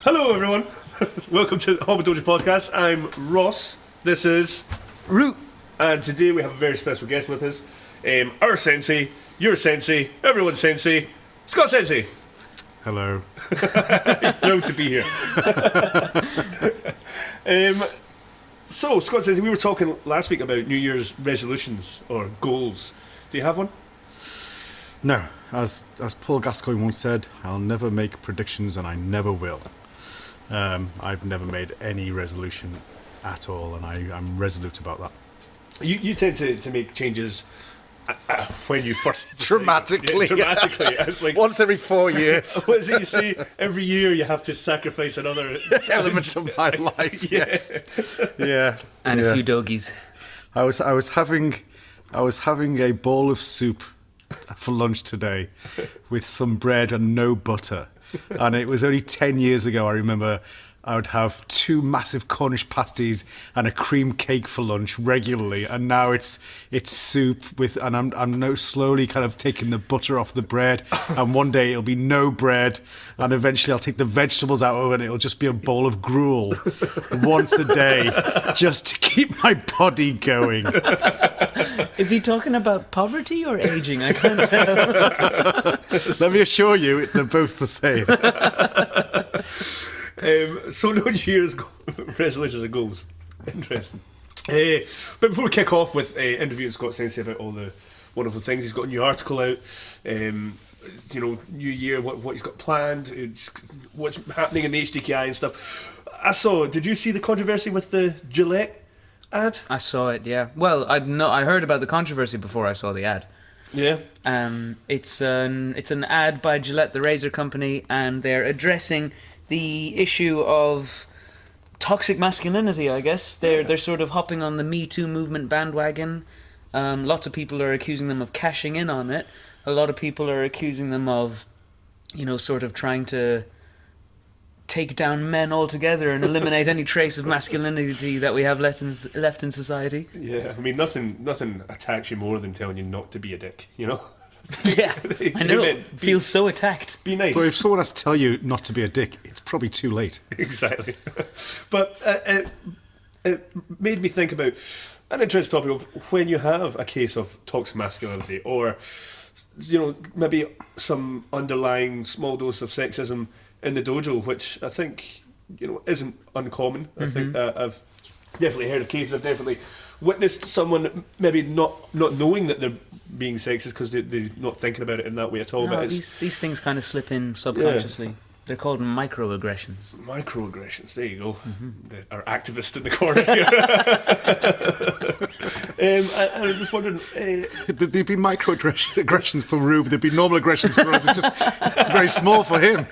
Hello everyone, welcome to the Hombu Dojo podcast. I'm Ross, this is Root, and today we have a very special guest with us. Our sensei, your sensei, everyone's sensei, Scott Sensei. Hello. He's thrilled to be here. So, Scott Sensei, we were talking last week about New Year's resolutions or goals. Do you have one? No, as Paul Gascoigne once said, I'll never make predictions and I never will. I've never made any resolution at all, and I'm resolute about that. You tend to make changes when you first Dramatically. Dramatically. It's like, Once every 4 years. what is it you say? Every year you have to sacrifice another Element of my life, yes. Yeah. and a few doggies. I was having a bowl of soup for lunch today with some bread and no butter. And it was only 10 years ago, I remember I would have 2 massive Cornish pasties and a cream cake for lunch regularly, and now it's soup and I'm now slowly kind of taking the butter off the bread, and one day it'll be no bread, and eventually I'll take the vegetables out of it and it'll just be a bowl of gruel once a day just to keep my body going. Is he talking about poverty or aging? I can't tell. Let me assure you, they're both the same. So no New Year's resolutions and goals. Interesting. But before we kick off with interviewing Scott Sensei about all the wonderful things, he's got a new article out. New year, what he's got planned, what's happening in the HDKI and stuff. Did you see the controversy with the Gillette ad? I saw it, yeah. Well, I heard about the controversy before I saw the ad. Yeah. It's an ad by Gillette, the razor company, and they're addressing the issue of toxic masculinity, I guess. They're sort of hopping on the Me Too movement bandwagon. Lots of people are accusing them of cashing in on it. A lot of people are accusing them of, sort of trying to take down men altogether and eliminate any trace of masculinity that we have left in society. Yeah, I mean, nothing attacks you more than telling you not to be a dick, you know? Yeah, I know. It feels so attacked. Be nice. But if someone has to tell you not to be a dick, it's probably too late. Exactly. But it made me think about an interesting topic of when you have a case of toxic masculinity, or maybe some underlying small dose of sexism in the dojo, which I think isn't uncommon. I think I've definitely heard of cases. I've definitely witnessed someone maybe not knowing that they're being sexist because they're not thinking about it in that way at all. No, but these things kind of slip in subconsciously. Yeah. They're called microaggressions. Microaggressions, there you go. Our activist in the corner here. I was just wondering... There'd be microaggressions for Rube, there'd be normal aggressions for us. It's just very small for him.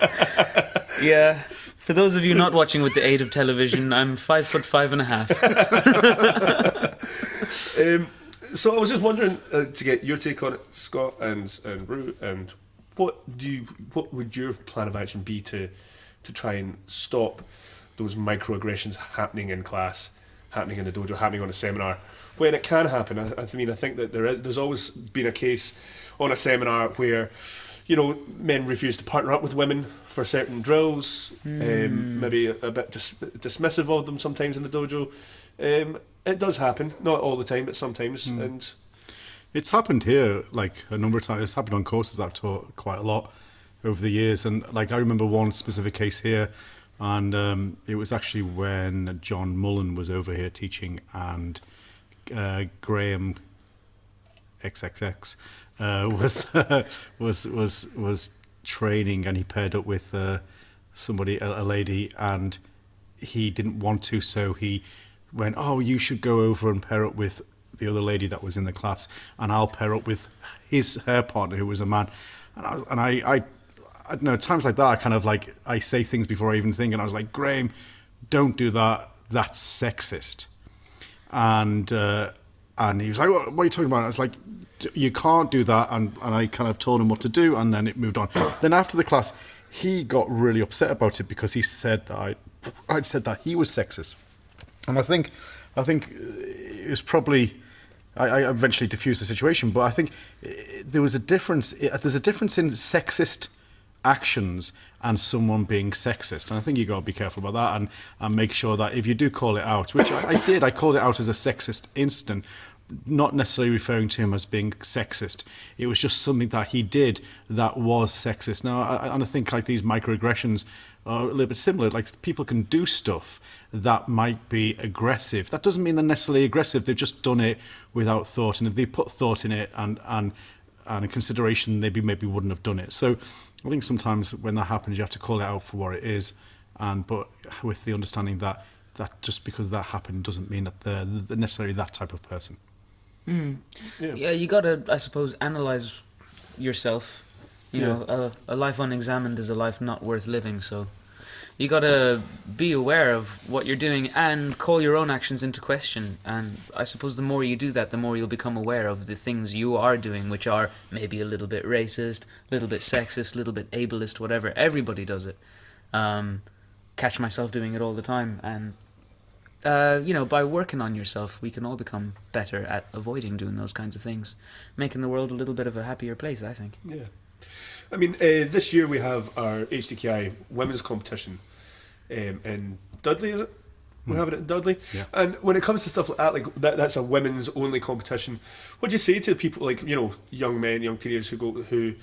Yeah. For those of you not watching with the aid of television, I'm 5'5.5". So I was just wondering to get your take on it, Scott and Rue, and what would your plan of action be to try and stop those microaggressions happening in class, happening in the dojo, happening on a seminar when it can happen? I think that there's always been a case on a seminar where men refuse to partner up with women for certain drills, maybe a bit dismissive of them sometimes in the dojo. It does happen, not all the time, but sometimes. And it's happened here like a number of times. It's happened on courses I've taught quite a lot over the years. And like I remember one specific case here, and it was actually when John Mullen was over here teaching, and Graham XXX was training, and he paired up with somebody, a lady, and he didn't want to, so he went, "Oh, you should go over and pair up with the other lady that was in the class, and I'll pair up with her partner, who was a man." And I don't know, times like that, I kind of like, I say things before I even think, and I was like, "Graham, don't do that. That's sexist." And he was like, "What are you talking about?" And I was like, "You can't do that." And I kind of told him what to do, and then it moved on. Then after the class, he got really upset about it because he said that I'd said that he was sexist. And I think it was probably, I eventually diffused the situation, but I think there was a difference. There's a difference in sexist actions and someone being sexist. And I think you got to be careful about that and make sure that if you do call it out, which I did, I called it out as a sexist incident, not necessarily referring to him as being sexist. It was just something that he did that was sexist. Now, I think like these microaggressions are a little bit similar. Like people can do stuff that might be aggressive. That doesn't mean they're necessarily aggressive. They've just done it without thought. And if they put thought in it and in consideration, they maybe wouldn't have done it. So I think sometimes when that happens, you have to call it out for what it is. But with the understanding that just because that happened doesn't mean that they're necessarily that type of person. Yeah, you gotta, I suppose, analyze yourself. You know, a life unexamined is a life not worth living. So you gotta be aware of what you're doing and call your own actions into question. And I suppose the more you do that, the more you'll become aware of the things you are doing, which are maybe a little bit racist, a little bit sexist, a little bit ableist, whatever. Everybody does it. Catch myself doing it all the time. And by working on yourself, we can all become better at avoiding doing those kinds of things, making the world a little bit of a happier place, I think. Yeah. I mean, this year we have our HDKI women's competition in Dudley, is it? We're having it in Dudley. Yeah. And when it comes to stuff like that, that's a women's only competition. What do you say to people like, young men, young teenagers who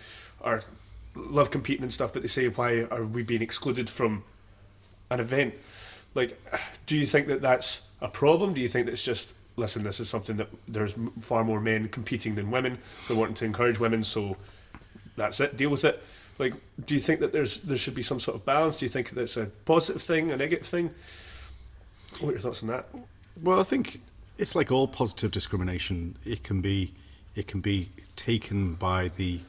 love competing and stuff, but they say, why are we being excluded from an event? Like, do you think that that's a problem? Do you think that it's just, listen, this is something that there's far more men competing than women? They're wanting to encourage women, so that's it, deal with it. Like, do you think that there should be some sort of balance? Do you think that's a positive thing, a negative thing? What are your thoughts on that? Well, I think it's like all positive discrimination. It can be taken by the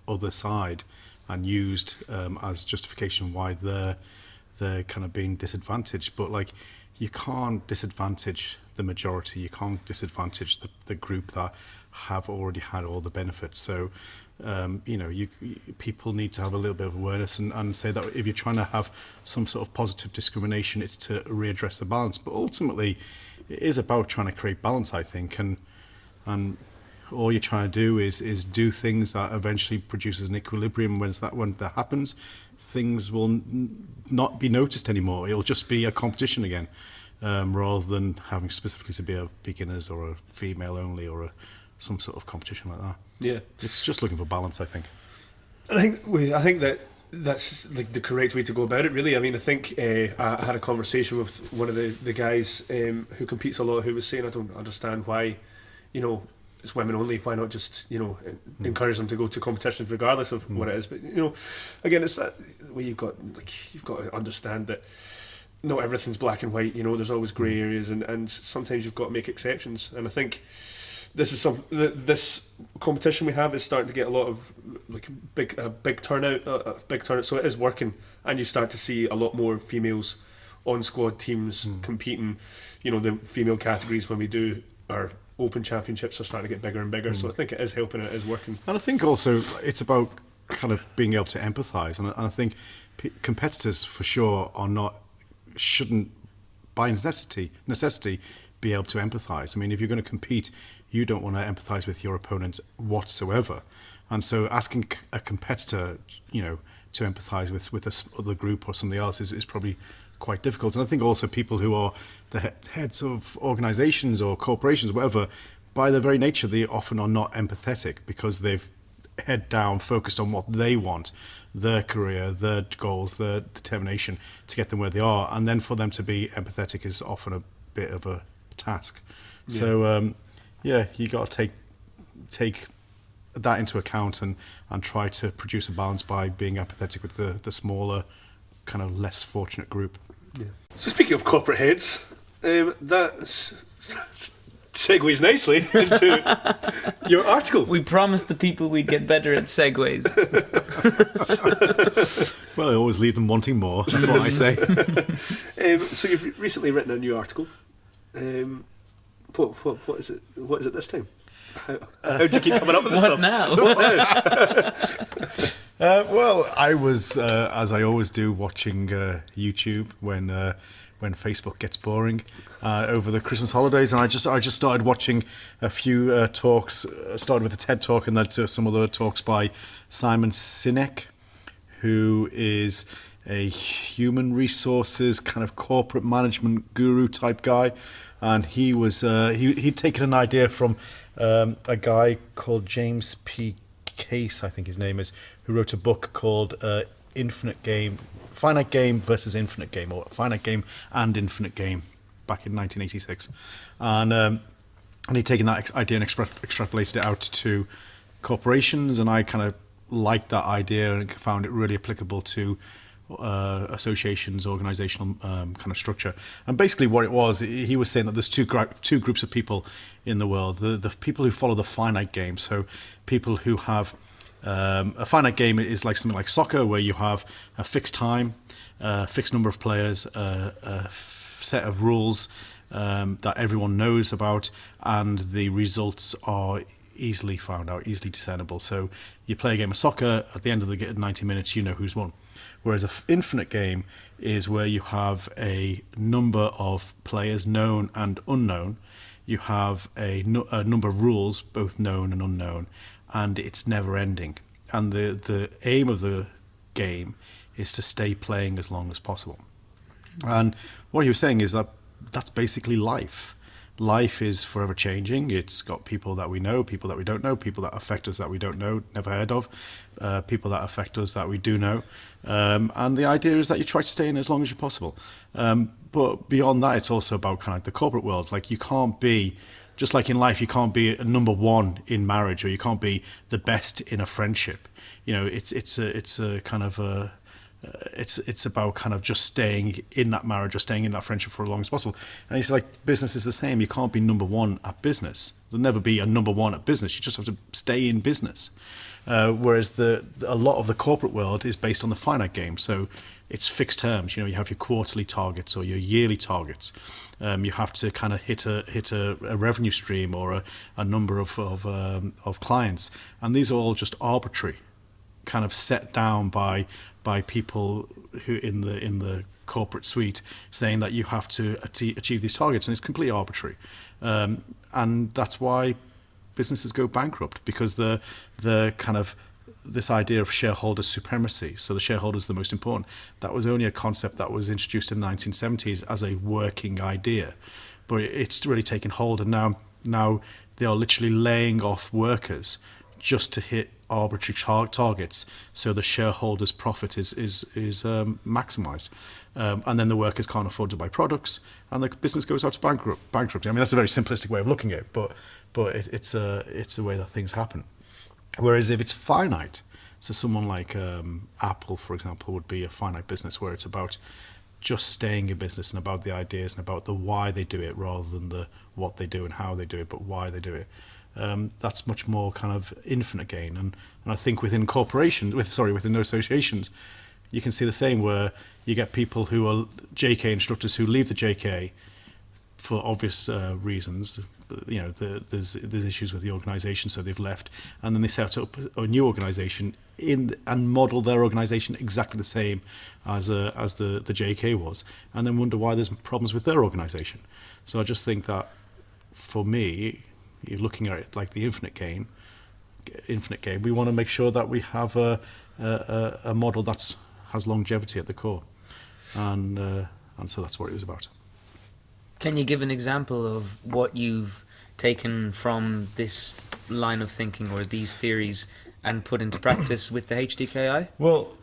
other side and used as justification why they're kind of being disadvantaged. But like, you can't disadvantage the majority. You can't disadvantage the group that have already had all the benefits. So people need to have a little bit of awareness and say that if you're trying to have some sort of positive discrimination, it's to readdress the balance. But ultimately, it is about trying to create balance, I think, and all you're trying to do is do things that eventually produces an equilibrium. When that happens, things will not be noticed anymore. It'll just be a competition again, rather than having specifically to be a beginners or a female only or some sort of competition like that. Yeah, it's just looking for balance, I think. I think that's like the correct way to go about it. Really, I mean, I think I had a conversation with one of the guys who competes a lot, who was saying, I don't understand why, it's women only. Why not just encourage them to go to competitions regardless of what it is? But again, it's that way you've got to understand that not everything's black and white. There's always grey areas, and sometimes you've got to make exceptions. And I think this competition we have is starting to get a lot of big turnout, so it is working, and you start to see a lot more females on squad teams competing. The female categories, when we do our open championships, are starting to get bigger and bigger, so I think it is helping, it is working. And I think also it's about kind of being able to empathise, and I think competitors for sure shouldn't by necessity be able to empathise. I mean, if you're going to compete, you don't want to empathise with your opponent whatsoever. And so asking a competitor, to empathise with this other group or somebody else is probably quite difficult. And I think also people who are the heads of organisations or corporations, whatever, by their very nature, they often are not empathetic because they've head down, focused on what they want, their career, their goals, their determination to get them where they are. And then for them to be empathetic is often a bit of a task. Yeah. So, you got to take that into account and try to produce a balance by being empathetic with the smaller, kind of less fortunate group. Yeah. So speaking of corporate heads, that segues nicely into your article. We promised the people we'd get better at segues. Well, I always leave them wanting more. That's what I say. So you've recently written a new article. What is it? What is it this time? How do you keep coming up with this what stuff? Now? Well, I was, as I always do, watching YouTube when Facebook gets boring over the Christmas holidays, and I just started watching a few talks. Started with a TED talk, and then to some other talks by Simon Sinek, who is a human resources kind of corporate management guru type guy, and he was he'd taken an idea from a guy called James P. Case, I think his name is, who wrote a book called Finite Game versus Infinite Game, or Finite Game and Infinite Game, back in 1986, and he'd taken that idea and extrapolated it out to corporations, and I kind of liked that idea and found it really applicable to associations, organizational kind of structure. And basically what it was, he was saying that there's two groups of people in the world. The people who follow the finite game, so people who have a finite game is like something like soccer, where you have a fixed time, a fixed number of players, a set of rules that everyone knows about, and the results are easily found out, easily discernible. So you play a game of soccer, at the end of the 90 minutes you know who's won. Whereas an infinite game is where you have a number of players, known and unknown. You have a number of rules, both known and unknown, and it's never ending. And the aim of the game is to stay playing as long as possible. And what he was saying is that that's basically life. Life is forever changing. It's got people that we know, people that we don't know, people that affect us that we don't know, never heard of, people that affect us that we do know. And the idea is that you try to stay in as long as you possible. But beyond that, it's also about kind of the corporate world. Like, you can't be, just like in life, you can't be a number one in marriage, or you can't be the best in a friendship. You know, it's a kind of a it's about kind of just staying in that marriage or staying in that friendship for as long as possible. And it's like business is the same. You can't be number one at business. There'll never be a number one at business. You just have to stay in business. Whereas a lot of the corporate world is based on the finite game. So it's fixed terms. You know, you have your quarterly targets or your yearly targets. You have to kind of hit a revenue stream or a number of clients, and these are all just arbitrary, kind of set down by people who in the corporate suite, saying that you have to achieve these targets, and it's completely arbitrary. And that's why businesses go bankrupt, because the kind of this idea of shareholder supremacy, so the shareholder is the most important, that was only a concept that was introduced in the 1970s as a working idea, but it's really taken hold, and now they are literally laying off workers just to hit arbitrary targets, so the shareholders' profit is maximized, and then the workers can't afford to buy products, and the business goes out to bankruptcy. I mean, that's a very simplistic way of looking at it, but it's a way that things happen. Whereas if it's finite, so someone like Apple, for example, would be a finite business where it's about just staying in business and about the ideas and about the why they do it, rather than the what they do and how they do it, but why they do it. That's much more kind of infinite gain. And I think within corporations, within associations, you can see the same, where you get people who are JK instructors who leave the JK for obvious reasons. You know, there's issues with the organisation, so they've left, and then they set up a new organisation and model their organisation exactly the same as the JK was, and then wonder why there's problems with their organisation. So I just think that, for me, you're looking at it like the infinite game. We want to make sure that we have a model that has longevity at the core, and so that's what it was about. Can you give an example of what you've taken from this line of thinking or these theories and put into practice with the HDKI? Well,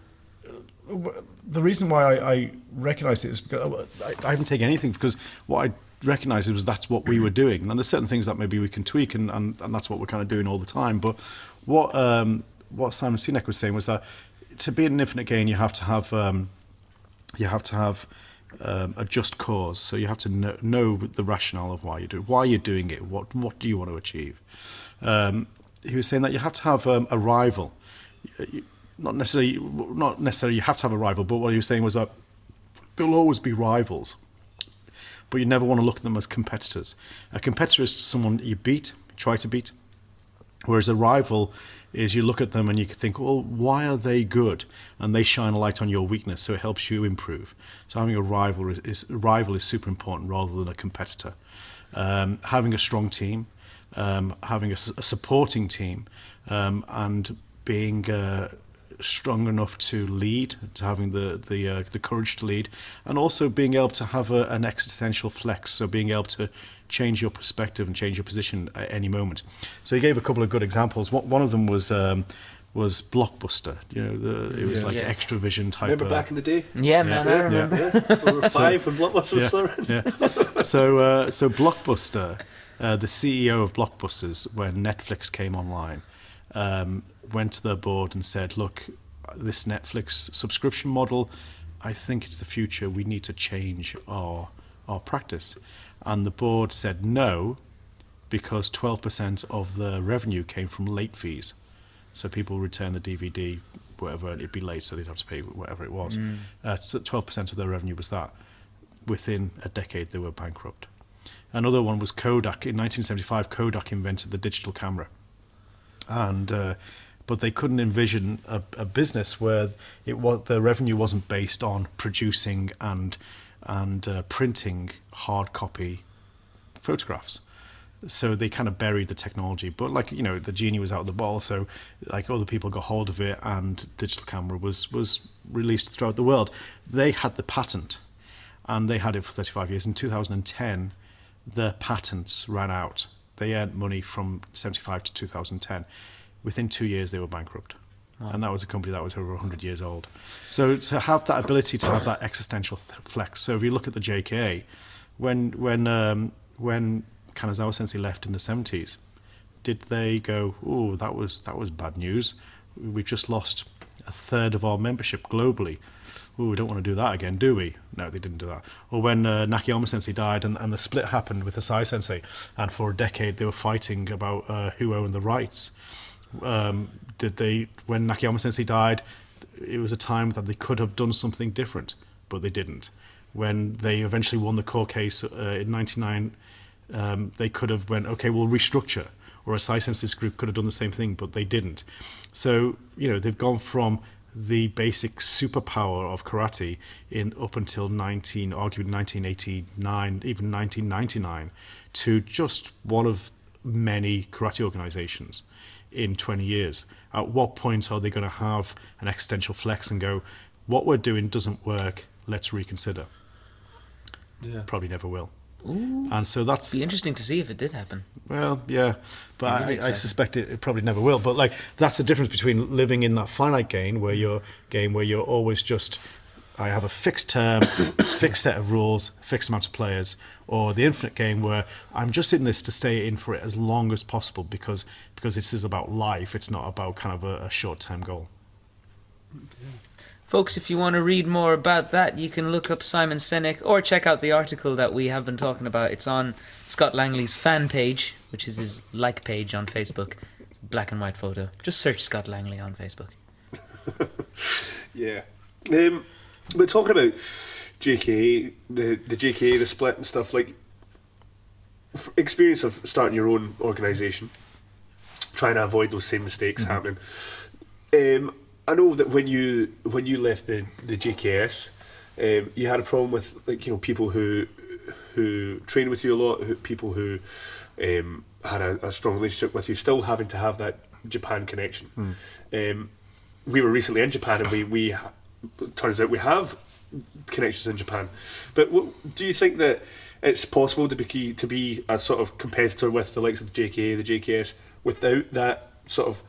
the reason why I recognise it is because I haven't taken anything, because what I recognised was that's what we were doing, and there's certain things that maybe we can tweak, and that's what we're kind of doing all the time. But what Simon Sinek was saying was that to be an infinite gain, you have to have a just cause. So you have to know the rationale of why you do it, why you're doing it, what do you want to achieve. He was saying that you have to have a rival. Not necessarily you have to have a rival, but what he was saying was that there'll always be rivals, but you never want to look at them as competitors. A competitor is someone you try to beat, whereas a rival is you look at them and you can think, well, why are they good? And they shine a light on your weakness, so it helps you improve. So having a rival is super important rather than a competitor. Having a strong team, having a supporting team, and being strong enough to lead, to having the courage to lead, and also being able to have an existential flex, so being able to change your perspective and change your position at any moment. So he gave a couple of good examples. One of them was Blockbuster. It was like extra vision type. Remember back in the day? Yeah, man, I remember. We were 5 when Blockbuster was still around. Yeah. So Blockbuster, the CEO of Blockbusters, when Netflix came online, went to their board and said, look, this Netflix subscription model, I think it's the future. We need to change our practice. And the board said no, because 12% of the revenue came from late fees. So people return the DVD, whatever, and it'd be late, so they'd have to pay whatever it was. So 12% of their revenue was that. Within a decade, they were bankrupt. Another one was Kodak. In 1975, Kodak invented the digital camera. But they couldn't envision a business where the revenue wasn't based on producing and printing hard copy photographs. So they kind of buried the technology. But the genie was out of the bottle, so other people got hold of it, and digital camera was released throughout the world. They had the patent, and they had it for 35 years. In 2010, the patents ran out. They earned money from 75 to 2010. Within 2 years, they were bankrupt. Wow. And that was a company that was over 100 years old. So to have that ability to have that existential flex. So if you look at the JKA, when Kanazawa Sensei left in the 70s, did they go, oh, that was bad news. We've just lost a third of our membership globally. Oh, we don't want to do that again, do we? No, they didn't do that. Or when Nakayama Sensei died and the split happened with Asai Sensei, and for a decade they were fighting about who owned the rights. When Nakayama Sensei died, it was a time that they could have done something different, but they didn't. When they eventually won the court case in 99, they could have went, okay, we'll restructure. Or Asai Sensei's group could have done the same thing, but they didn't. So, they've gone from the basic superpower of karate up until arguably 1989, even 1999, to just one of many karate organizations in 20 years. At what point are they going to have an existential flex and go, what we're doing doesn't work, let's reconsider? Yeah. Probably never will. Ooh, and so that's be interesting to see if it did happen. Well, yeah, but I suspect it probably never will. But that's the difference between living in that finite game where you're always just, I have a fixed term, fixed set of rules, fixed amount of players, or the infinite game where I'm just in this to stay in for it as long as possible because this is about life. It's not about kind of a short-term goal. Folks, if you want to read more about that, you can look up Simon Sinek or check out the article that we have been talking about. It's on Scott Langley's fan page, which is his like page on Facebook. Black and white photo. Just search Scott Langley on Facebook. Yeah. We're talking about JKA, the JKA, the split and stuff, experience of starting your own organisation, trying to avoid those same mistakes happening. I know that when you left the JKS, you had a problem with people who trained with you a lot, people who had a strong relationship with you, still having to have that Japan connection. We were recently in Japan, and we turns out we have connections in Japan. But do you think that it's possible to be a sort of competitor with the likes of the JKA, the JKS, without that sort of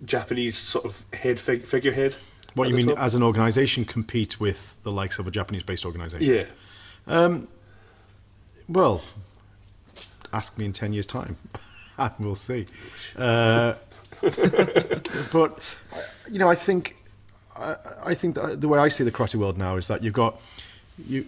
Japanese sort of figurehead? What you mean, top? As an organisation, compete with the likes of a Japanese-based organisation? Yeah. Well, ask me in 10 years' time, and we'll see. But I think that the way I see the karate world now is that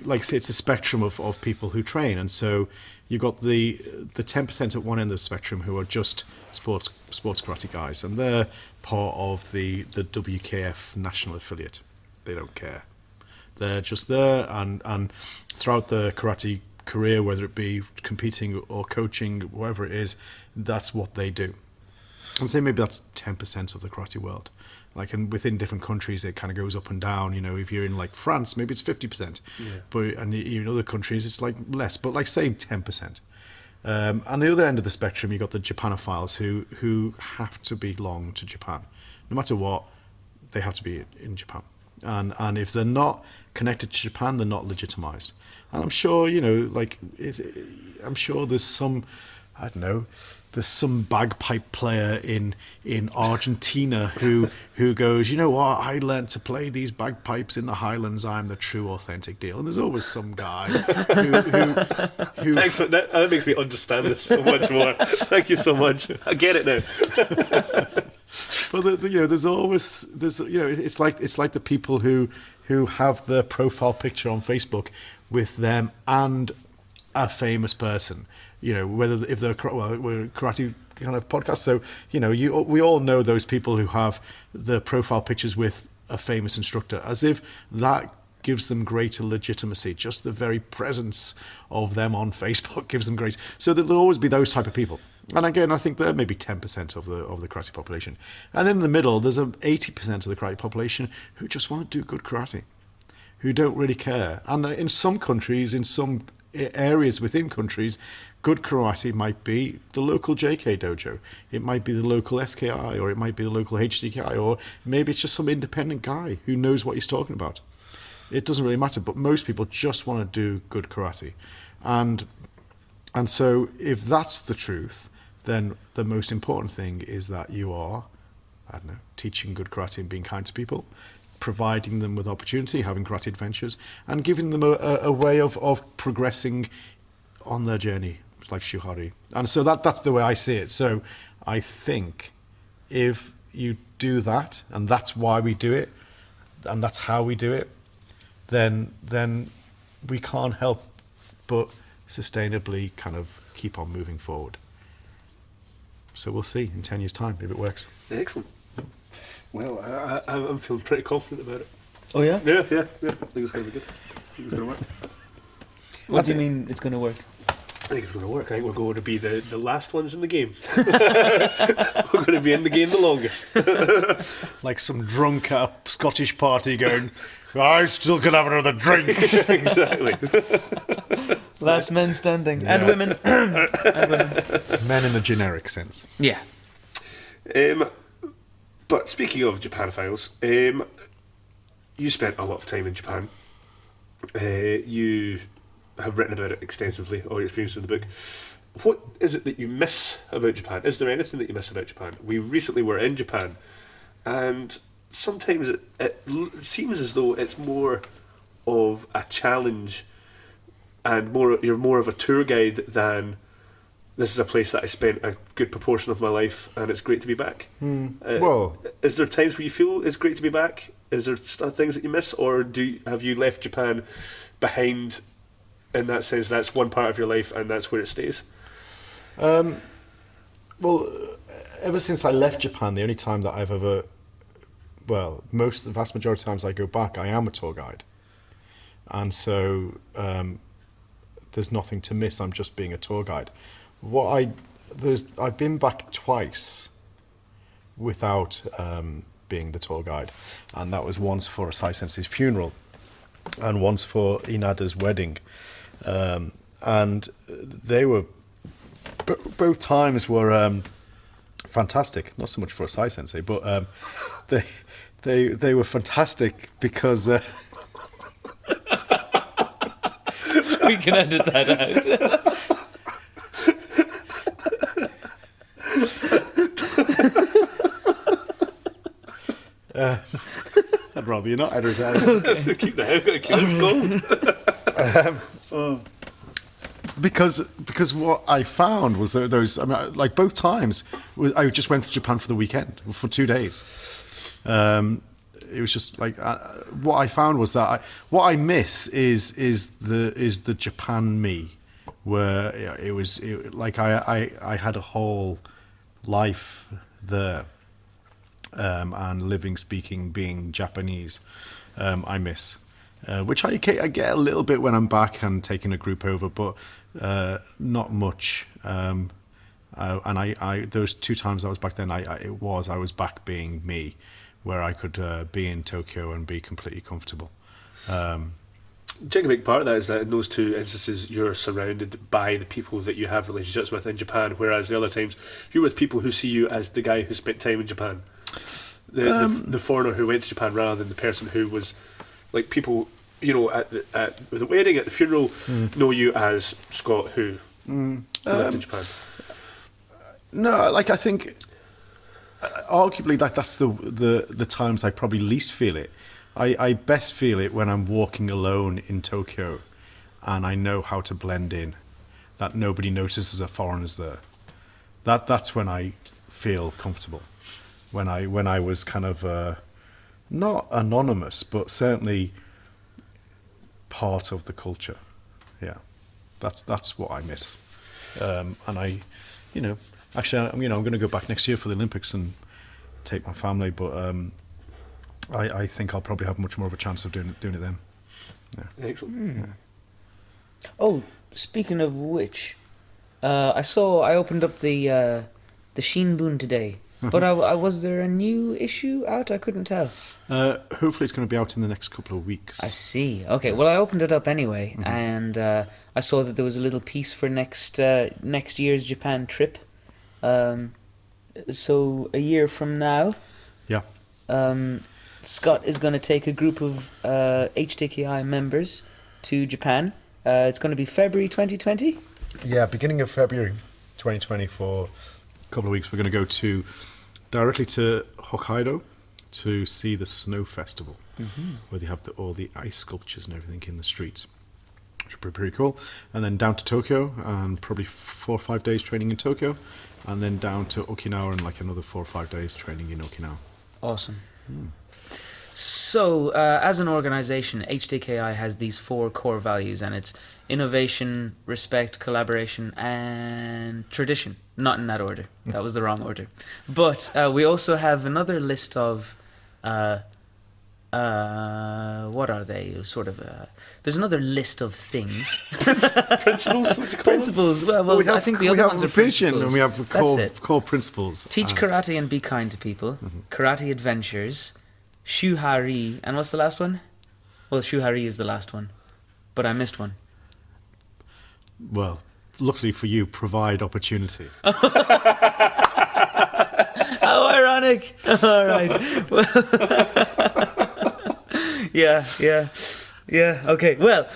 like I say, it's a spectrum of people who train, and so you've got the 10% at one end of the spectrum who are just sports karate guys, and they're part of the WKF national affiliate. They don't care. They're just there, and throughout the karate career, whether it be competing or coaching, whatever it is, that's what they do. And say maybe that's 10% of the karate world. And within different countries, it kind of goes up and down. If you're in France, maybe it's 50%. Yeah. But and in other countries, it's less. But say 10%. On the other end of the spectrum, you've got the Japanophiles who have to belong to Japan. No matter what, they have to be in Japan. And if they're not connected to Japan, they're not legitimized. And I'm sure, I'm sure there's some, I don't know, there's some bagpipe player in Argentina who goes, you know what, I learned to play these bagpipes in the Highlands, I'm the true authentic deal. And there's always some guy who Thanks for that. That makes me understand this so much more. Thank you so much. I get it now. But there's always it's like the people who have the profile picture on Facebook with them and a famous person. Whether if they're we're a karate kind of podcast, so we all know those people who have the profile pictures with a famous instructor, as if that gives them greater legitimacy. Just the very presence of them on Facebook gives them great. So there'll always be those type of people. And again, I think they're maybe 10% of the karate population. And in the middle, there's 80% of the karate population who just want to do good karate, who don't really care. And in some countries, in some areas within countries, good karate might be the local JK dojo. It might be the local SKI, or it might be the local HDKI, or maybe it's just some independent guy who knows what he's talking about. It doesn't really matter, but most people just want to do good karate. And so if that's the truth, then the most important thing is that you are, teaching good karate and being kind to people, providing them with opportunity, having karate adventures, and giving them a way of progressing on their journey, like Shu-Ha-Ri. And so that's the way I see it. So I think if you do that, and that's why we do it, and that's how we do it, then we can't help but sustainably kind of keep on moving forward. So we'll see in 10 years' time if it works. Excellent. Well, I'm feeling pretty confident about it. Oh yeah? Yeah. I think it's going to be good. I think it's going to work. What do you mean it's going to work? I think it's going to work. I think we're going to be the last ones in the game. We're going to be in the game the longest. Like some drunk at a Scottish party going, I still could have another drink. Exactly. Last men standing. Yeah. And women. Men in the generic sense. Yeah. But speaking of Japanophiles, you spent a lot of time in Japan. You have written about it extensively, all your experience in the book. What is it that you miss about Japan? Is there anything that you miss about Japan? We recently were in Japan, and sometimes it seems as though it's more of a challenge and you're more of a tour guide than this is a place that I spent a good proportion of my life and it's great to be back. Well, is there times where you feel it's great to be back? Is there things that you miss, or have you left Japan behind in that sense? That's one part of your life and that's where it stays? Well, ever since I left Japan, the only time that I've ever, the vast majority of times I go back, I am a tour guide. And so there's nothing to miss. I'm just being a tour guide. I've been back twice without being the tour guide, and that was once for Asai Sensei's funeral and once for Inada's wedding, and they were both times were fantastic. Not so much for Asai Sensei, but they were fantastic because. We can edit that out. I'd rather you not edit it out. Okay. Keep it gold. Because what I found was that like both times, I just went to Japan for the weekend, for 2 days. It was just like what I found was that what I miss is the Japan me, where I had a whole life there, and living, speaking, being Japanese. I miss, which I get a little bit when I'm back and taking a group over, but not much. And those 2 times I was back then, I was back being me, where I could be in Tokyo and be completely comfortable. I think a big part of that is that in those 2 instances you're surrounded by the people that you have relationships with in Japan, whereas the other times you're with people who see you as the guy who spent time in Japan. the foreigner who went to Japan rather than the person who was, like, people, you know, at the wedding, at the funeral, know you as Scott who lived in Japan? No, like, I think arguably that's the times I probably least feel it. I best feel it when I'm walking alone in Tokyo and I know how to blend in, that nobody notices a foreigner's there. That's when I feel comfortable. When I was kind of not anonymous, but certainly part of the culture. Yeah, that's what I miss. And I, you know, actually, I'm going to go back next year for the Olympics and take my family, but I think I'll probably have much more of a chance of doing it then. Yeah. Excellent. Yeah. Oh, speaking of which, I opened up the Shinbun today, but was there a new issue out? I couldn't tell. Hopefully it's going to be out in the next couple of weeks. I see. Okay, well, I opened it up anyway, and I saw that there was a little piece for next year's Japan trip. So a year from now, Yeah. Scott is going to take a group of HTKI members to Japan. It's going to be February 2020. Yeah, beginning of February 2020 for a couple of weeks. We're going to go directly to Hokkaido to see the Snow Festival, where they have all the ice sculptures and everything in the streets, which would be pretty cool. And then down to Tokyo, and probably 4 or 5 days training in Tokyo, and then down to Okinawa and like another 4 or 5 days training in Okinawa. Awesome. So, as an organization, HTKI has these 4 core values, and it's innovation, respect, collaboration, and tradition. Not in that order. That was the wrong order. But we also have another list of what are they? Sort of. There's another list of things. Principles. Principles. Well, I think the other ones are vision, principles. and we have That's it. core principles. Teach karate and be kind to people. Karate adventures. Shu-Ha-Ri. And what's the last one? Well, Shu-Ha-Ri is the last one. But I missed one. Well, luckily for you, provide opportunity. How ironic! All right. Well, yeah. Okay. Well,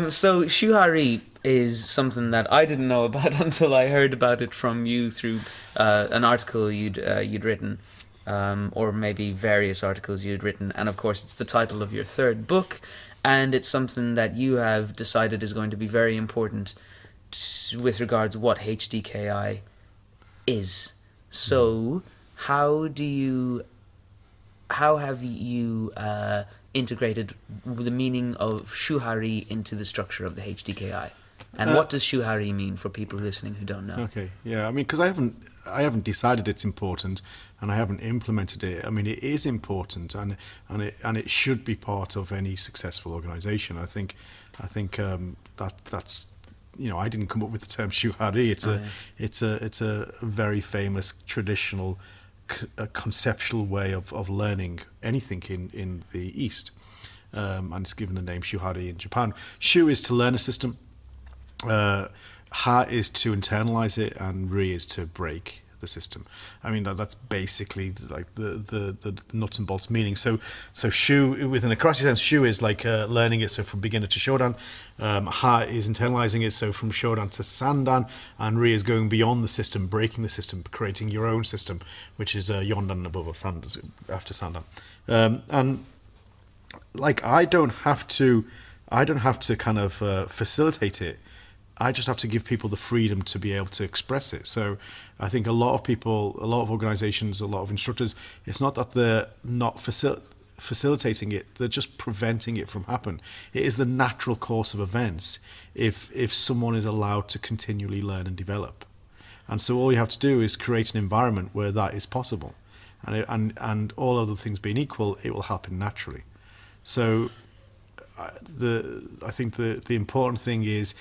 so Shu-Ha-Ri is something that I didn't know about until I heard about it from you through an article you'd written, or maybe various articles you'd written, and of course it's the title of your 3rd book, and it's something that you have decided is going to be very important with regards to what HDKI is. So, how have you integrated the meaning of Shu-Ha-Ri into the structure of the HDKI? And what does Shu-Ha-Ri mean for people listening who don't know? Okay, yeah, I mean, because I haven't decided it's important, and I haven't implemented it. I mean, it is important, and it should be part of any successful organisation. I think that's, you know, I didn't come up with the term Shu-Ha-Ri. It's a very famous traditional conceptual way of learning anything in the East, and it's given the name Shu-Ha-Ri in Japan. Shu is to learn a system. Ha is to internalize it, and Ri is to break the system. I mean, that's basically like the nuts and bolts meaning. So Shu, within a karate sense, Shu is like learning it, so from beginner to Shodan. Ha is internalizing it, so from Shodan to Sandan, and Ri is going beyond the system, breaking the system, creating your own system, which is Yondan and above, or after Sandan. And like, I don't have to kind of facilitate it. I just have to give people the freedom to be able to express it. So I think a lot of people, a lot of organizations, a lot of instructors, it's not that they're not facilitating it, they're just preventing it from happening. It is the natural course of events if someone is allowed to continually learn and develop. And so all you have to do is create an environment where that is possible. And all other things being equal, it will happen naturally. So I think the important thing is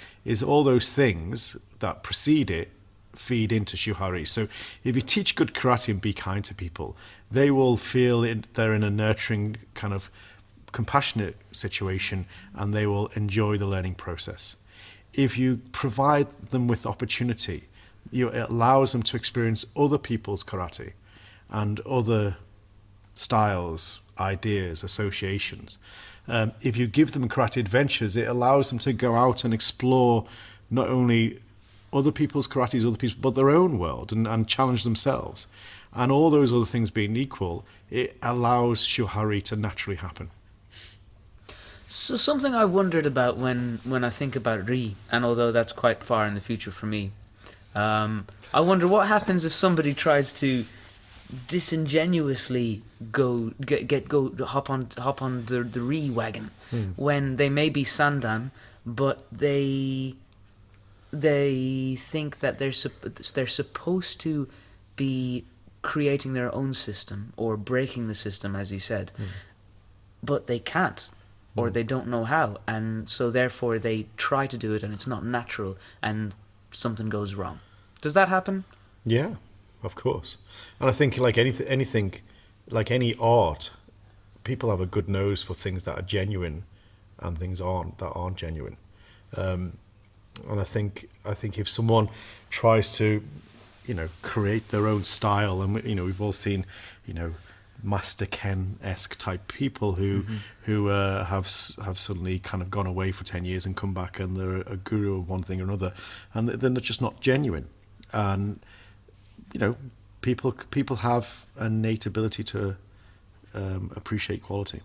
all those things that precede it feed into Shu-Ha-Ri. So if you teach good karate and be kind to people, they will feel they're in a nurturing, kind of compassionate situation, and they will enjoy the learning process. If you provide them with opportunity, it allows them to experience other people's karate and other styles, ideas, associations. If you give them karate adventures, it allows them to go out and explore not only other people's karates, other people's, but their own world and challenge themselves. And all those other things being equal, it allows Shu-Ha-Ri to naturally happen. So something I wondered about when I think about Ri, and although that's quite far in the future for me, I wonder what happens if somebody tries to disingenuously hop on the Ri wagon when they may be Sandan, but they think that they're supposed to be creating their own system or breaking the system, as you said, but they can't. Or they don't know how, and so therefore they try to do it, and it's not natural, and something goes wrong. Does that happen? Yeah, of course. And I think like anything, like any art, people have a good nose for things that are genuine, and things that aren't genuine. And I think if someone tries to, create their own style, and we've all seen, Master Ken-esque type people who have suddenly kind of gone away for 10 years and come back, and they're a guru of one thing or another, and then they're just not genuine. And people have an innate ability to appreciate quality.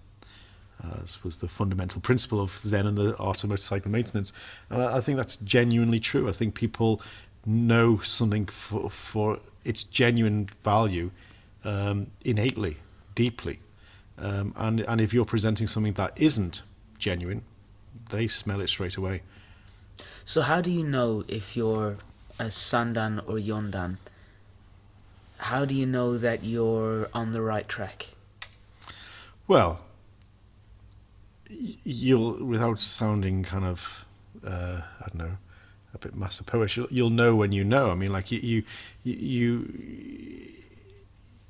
This was the fundamental principle of Zen and the art of motorcycle maintenance, and I think that's genuinely true. I think people know something for its genuine value innately, deeply, and if you're presenting something that isn't genuine, they smell it straight away. So how do you know if you're a Sandan or Yondan? How do you know that you're on the right track? Well, you'll, without sounding kind of, I don't know, a bit master poet, you'll know when you know. I mean, like you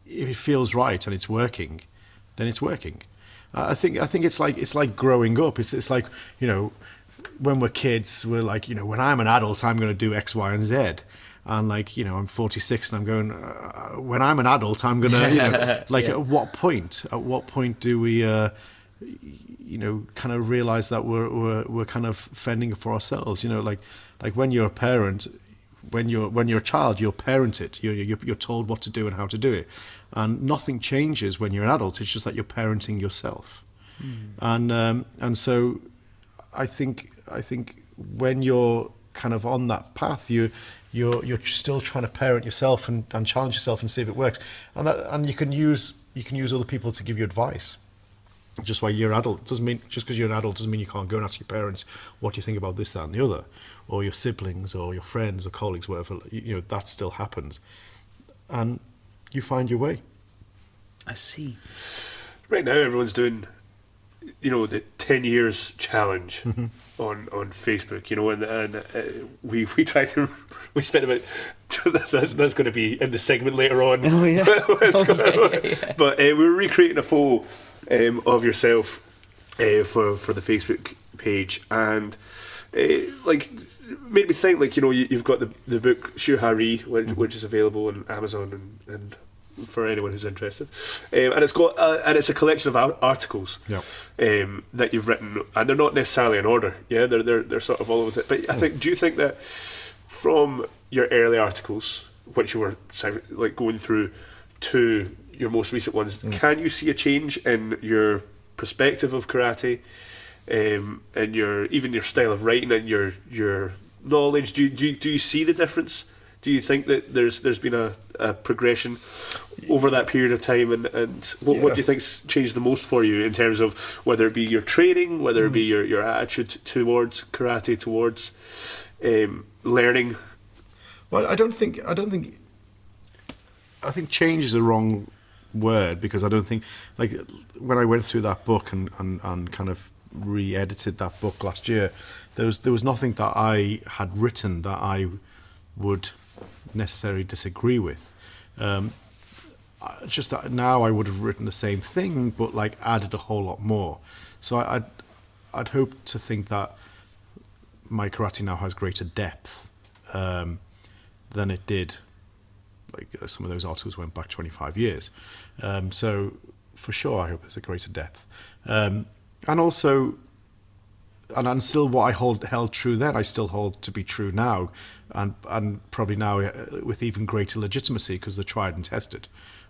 if it feels right and it's working, then it's working. I think it's like growing up. It's like, when we're kids, we're like, when I'm an adult, I'm going to do X, Y, and Z. And like, I'm 46 and I'm going, when I'm an adult, I'm going to, like, at what point do we, kind of realize that we're kind of fending for ourselves, like when you're a parent, when you're a child, you're parented. You're told what to do and how to do it, and nothing changes when you're an adult. It's just that you're parenting yourself, and so I think when you're kind of on that path, you're still trying to parent yourself and challenge yourself and see if it works, and you can use other people to give you advice. Just why you're an adult doesn't mean, just because you're an adult doesn't mean you can't go and ask your parents what do you think about this, that, and the other, or your siblings, or your friends, or colleagues, whatever. That still happens, and you find your way. I see. Right now, everyone's doing, the 10 years challenge on Facebook. And we try to spent about that's going to be in the segment later on. Oh yeah. But we were recreating a photo of yourself for the Facebook page, and made me think, you've got the book Shu-Ha-Ri, which is available on Amazon and for anyone who's interested, and it's a collection of articles that you've written, and they're not necessarily in order. Yeah, they're sort of all over it. But do you think that from your early articles, which you were going through, to your most recent ones, can you see a change in your perspective of karate, and your style of writing and your knowledge? Do you see the difference? Do you think that there's been a progression over that period of time, and what do you think's changed the most for you in terms of whether it be your training, whether it be your attitude towards karate, towards learning? Well, I think change is the wrong word, because I don't think, when I went through that book and kind of re-edited that book last year, there was nothing that I had written that I would necessarily disagree with. Just that now I would have written the same thing, but added a whole lot more. So I'd hope to think that my karate now has greater depth than it did. Some of those articles went back 25 years. So for sure, I hope there's a greater depth. And also, and still what I held true then, I still hold to be true now, and probably now with even greater legitimacy because they're tried and tested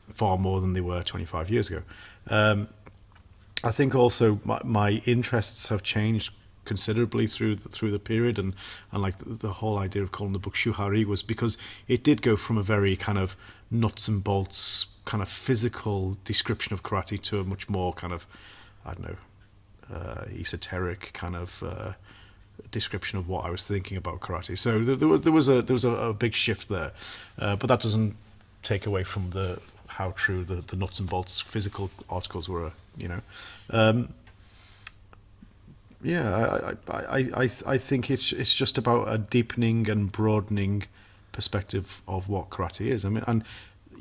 far more than they were 25 years ago. I think also my interests have changed considerably through the period, and like the whole idea of calling the book Shu-Ha-Ri was because it did go from a very kind of nuts and bolts kind of physical description of karate to a much more kind of, I don't know, esoteric kind of description of what I was thinking about karate. So there was a big shift there, but that doesn't take away from how true the nuts and bolts physical articles were. I think it's just about a deepening and broadening perspective of what karate is. I mean, and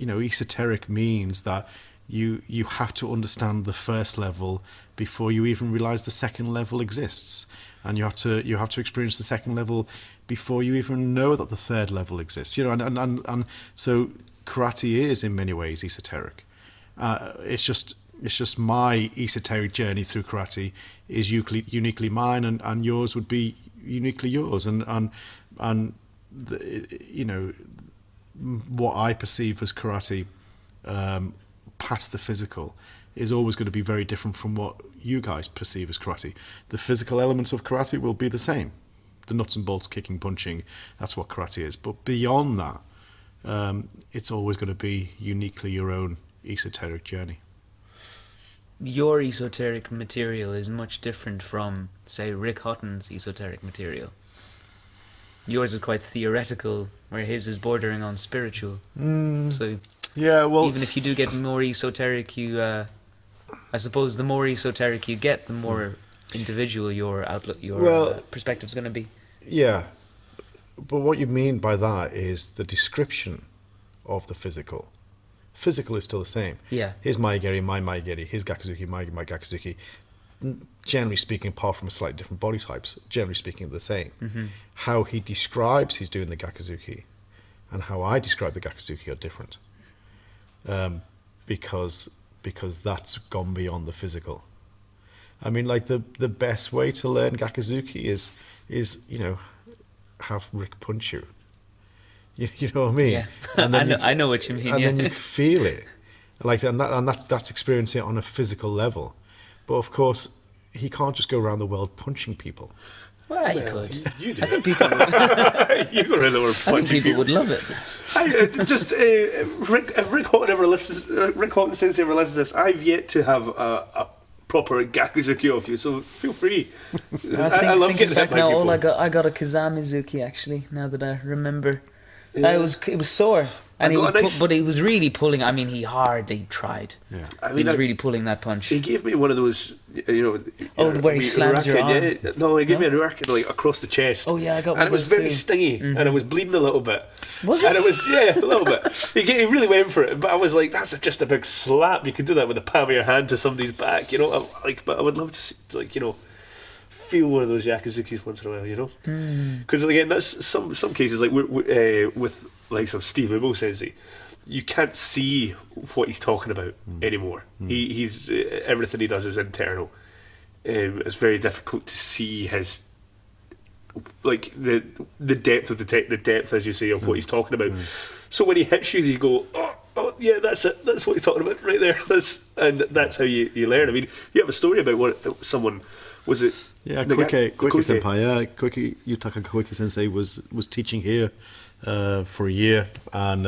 esoteric means that you have to understand the first level before you even realize the second level exists, and you have to experience the second level before you even know that the third level exists. And so karate is in many ways esoteric. It's just my esoteric journey through karate is uniquely mine, and yours would be uniquely yours, and what I perceive as karate past the physical is always going to be very different from what you guys perceive as karate. The physical elements of karate will be the same, the nuts and bolts, kicking, punching, that's what karate is. But beyond that, it's always going to be uniquely your own esoteric journey. Your esoteric material is much different from, say, Rick Hutton's esoteric material. Yours is quite theoretical, where his is bordering on spiritual. So, yeah, well, even if you do get more esoteric, I suppose the more esoteric you get, the more individual your outlook, your perspective is going to be. Yeah, but what you mean by that is the description of the physical. Physical is still the same. Yeah. His maigeri, my maigeri, his gakuzuki, my gakuzuki. Generally speaking, apart from a slightly different body types, generally speaking, they're the same. Mm-hmm. How he describes he's doing the gakuzuki and how I describe the gakuzuki are different. Because that's gone beyond the physical. I mean, like the best way to learn gakuzuki is have Rick punch you. You know what I mean? Yeah, and then I know what you mean. And then you feel it, and that's experiencing it on a physical level. But of course, he can't just go around the world punching people. Well, he could. You do. I think people would, You go around the world I punching think people would love it. If Rick Houghton Sensei ever listens to this, I've yet to have a proper gakuzuki off you, so feel free. I love getting hit by now, people. I got a Kazamizuki actually. Now that I remember, it was sore, and but he was really pulling. I mean, he hardly tried. Yeah. He was really pulling that punch. He gave me one of those, where he slams your arm. Yeah. No, he gave me a racket like across the chest. Oh yeah, I got one. And it was very too. stingy, and I was bleeding a little bit. Was it? And it was a little bit. He really went for it, but I was like, that's just a big slap. You could do that with the palm of your hand to somebody's back, But I would love to see, feel one of those yakuzukis once in a while, Because again, that's some cases like with like some Steve Umbo Sensei, you can't see what he's talking about anymore. He's everything he does is internal. It's very difficult to see his the depth of the depth, as you say, of what he's talking about. So when he hits you, you go, oh yeah, that's it. That's what he's talking about right there. That's how you learn. I mean, you have a story about what someone was it. Yeah, Koike Senpai. Yeah, Yutaka Koike Sensei was teaching here for a year, and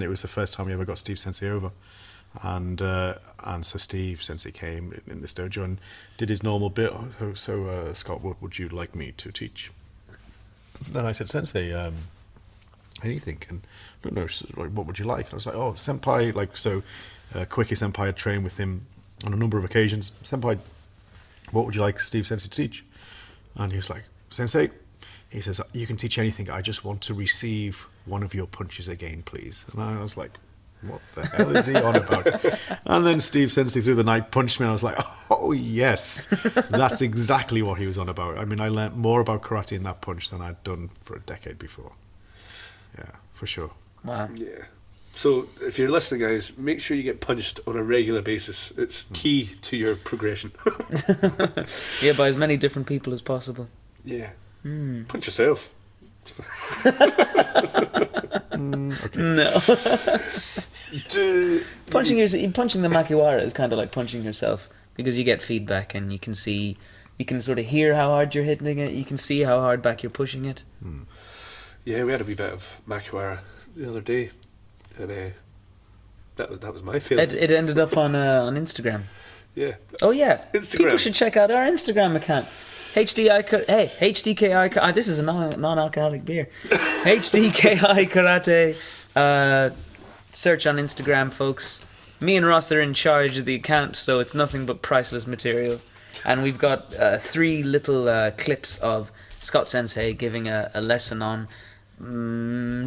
it was the first time we ever got Steve Sensei over, and so Steve Sensei came in this dojo and did his normal bit. So Scott, what would you like me to teach? And I said, Sensei, anything. And I don't know, what would you like? And I was like, oh, Senpai, Koike Senpai had trained with him on a number of occasions. Senpai, what would you like Steve Sensei to teach? And he was like, Sensei, he says, you can teach anything. I just want to receive one of your punches again, please. And I was like, what the hell is he on about? And then Steve Sensei through the night punched me, and I was like, oh yes, that's exactly what he was on about. I mean, I learnt more about karate in that punch than I'd done for a decade before. Yeah, for sure. Wow. Yeah. So if you're listening, guys, make sure you get punched on a regular basis. It's key to your progression. Yeah, by as many different people as possible. Yeah. Punch yourself. No. Punching the makiwara is kind of like punching yourself, because you get feedback and you can sort of hear how hard you're hitting it. You can see how hard back you're pushing it. Yeah, we had a wee bit of makiwara the other day, and that was my feeling. It ended up on Instagram. Yeah. Oh yeah, Instagram. People should check out our Instagram account. HDKI. This is a non-alcoholic beer. HDKI Karate. Search on Instagram, folks. Me and Ross are in charge of the account, so it's nothing but priceless material. And we've got 3 little clips of Scott Sensei giving a lesson on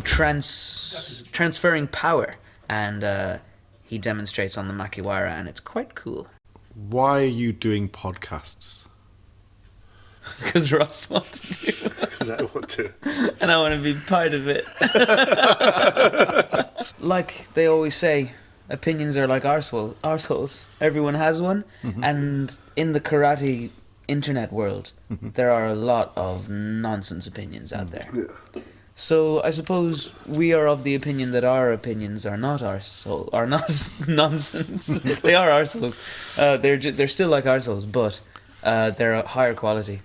transferring power, and he demonstrates on the makiwara, and it's quite cool. Why are you doing podcasts? Because Ross wants to. Because I want to. And I want to be part of it. Like they always say, opinions are like arseholes. Everyone has one. And in the karate internet world, there are a lot of nonsense opinions out there. Yeah. So I suppose we are of the opinion that our opinions are not are not nonsense. They are arseholes. They're still like arseholes, but they're a higher quality.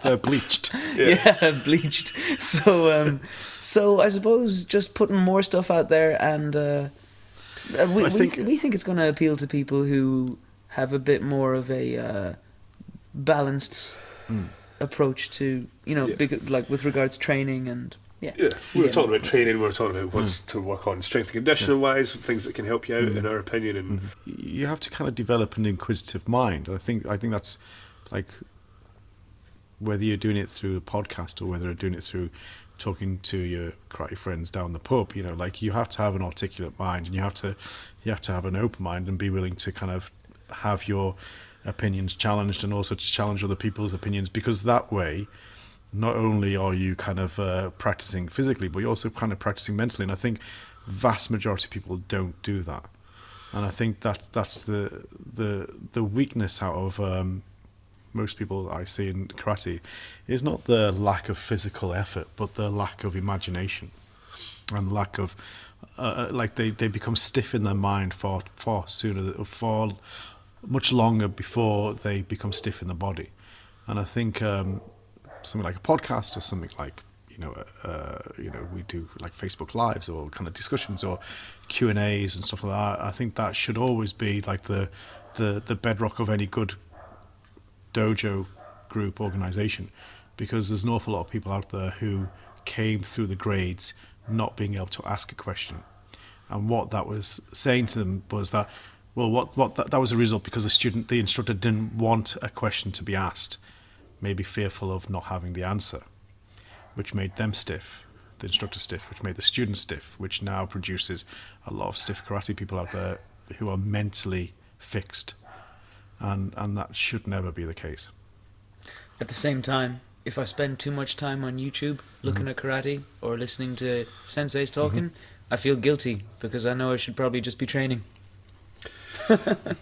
They're bleached. Yeah, bleached. So I suppose just putting more stuff out there, and we think it's going to appeal to people who have a bit more of a balanced approach to, like with regards to training and we were talking about training. We were talking about what's to work on strength and conditioning wise, things that can help you out, in our opinion. And you have to kind of develop an inquisitive mind. I think that's like, whether you're doing it through a podcast or whether you're doing it through talking to your karate friends down the pub, like you have to have an articulate mind, and you have to have an open mind and be willing to kind of have your opinions challenged, and also to challenge other people's opinions, because that way not only are you kind of practicing physically, but you're also kind of practicing mentally. And I think vast majority of people don't do that, and I think that's the weakness out of most people I see in karate, is not the lack of physical effort, but the lack of imagination, and lack of like they become stiff in their mind far much longer before they become stiff in the body. And I think something like a podcast, or something like we do like Facebook Lives or kind of discussions or Q&As and stuff like that. I think that should always be like the bedrock of any good dojo group organization, because there's an awful lot of people out there who came through the grades not being able to ask a question, and what that was saying to them was that, well, that was a result because the instructor didn't want a question to be asked, maybe fearful of not having the answer, which made them stiff, the instructor stiff, which made the student stiff, which now produces a lot of stiff karate people out there who are mentally fixed, and that should never be the case. At the same time, if I spend too much time on YouTube looking at karate or listening to senseis talking, I feel guilty, because I know I should probably just be training.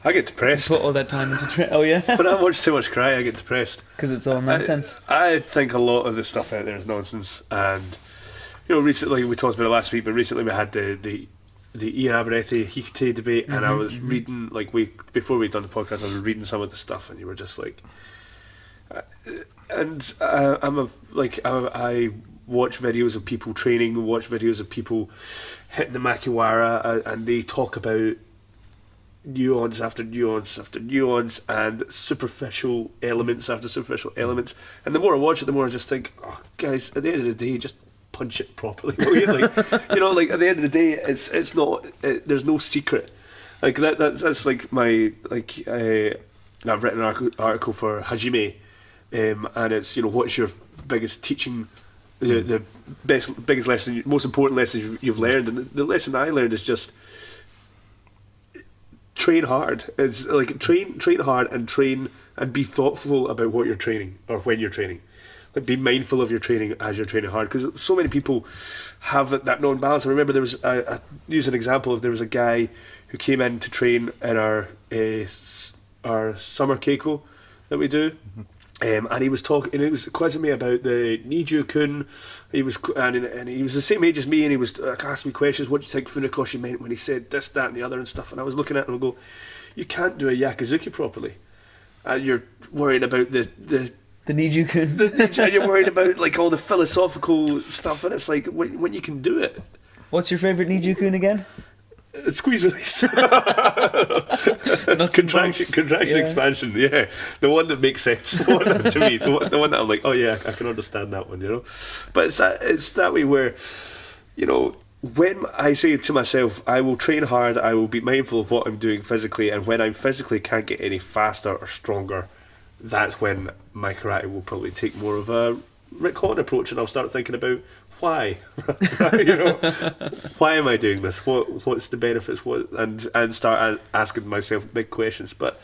I get depressed. Put all that time into training. Oh yeah. When I watch too much karate, I get depressed. Because it's all nonsense. I think a lot of the stuff out there is nonsense, and recently we talked about it last week, but recently we had the Iabrete Hikite debate, and I was reading, like, before we'd done the podcast, I was reading some of the stuff, and you were just like, I watch videos of people training, watch videos of people hitting the makiwara, and they talk about nuance after nuance after nuance, and superficial elements after superficial elements. And the more I watch it, the more I just think, oh, guys, at the end of the day, just punch it properly. Like, at the end of the day, it's not. There's no secret. Like that's like my I've written an article for Hajime, and it's what's your biggest teaching, the biggest lesson, most important lesson you've learned, and the lesson I learned is just train hard. It's like train hard and train and be thoughtful about what you're training or when you're training. Like, be mindful of your training as you're training hard, because so many people have that non-balance. I remember there was I use an example of, there was a guy who came in to train in our summer keiko that we do. And he was talking, and he was quizzing me about the Niju-kun. He was, and he was the same age as me, and he was asking me questions. What do you think Funakoshi meant when he said this, that, and the other and stuff? And I was looking at him and go, you can't do a yakizuki properly. And you're worrying about the Niju-kun. and you're worried about like all the philosophical stuff, and it's like, when you can do it. What's your favourite Niju-kun again? Squeeze release. Contraction expansion, yeah. The one that makes sense. The one that, to me, the one that I'm like, oh yeah, I can understand that one, you know. But it's that way where, you know, when I say to myself, I will train hard, I will be mindful of what I'm doing physically, and when I physically can't get any faster or stronger, that's when my karate will probably take more of a Rick Horn approach, and I'll start thinking about why, you know, why am I doing this? What's the benefits? And start asking myself big questions. But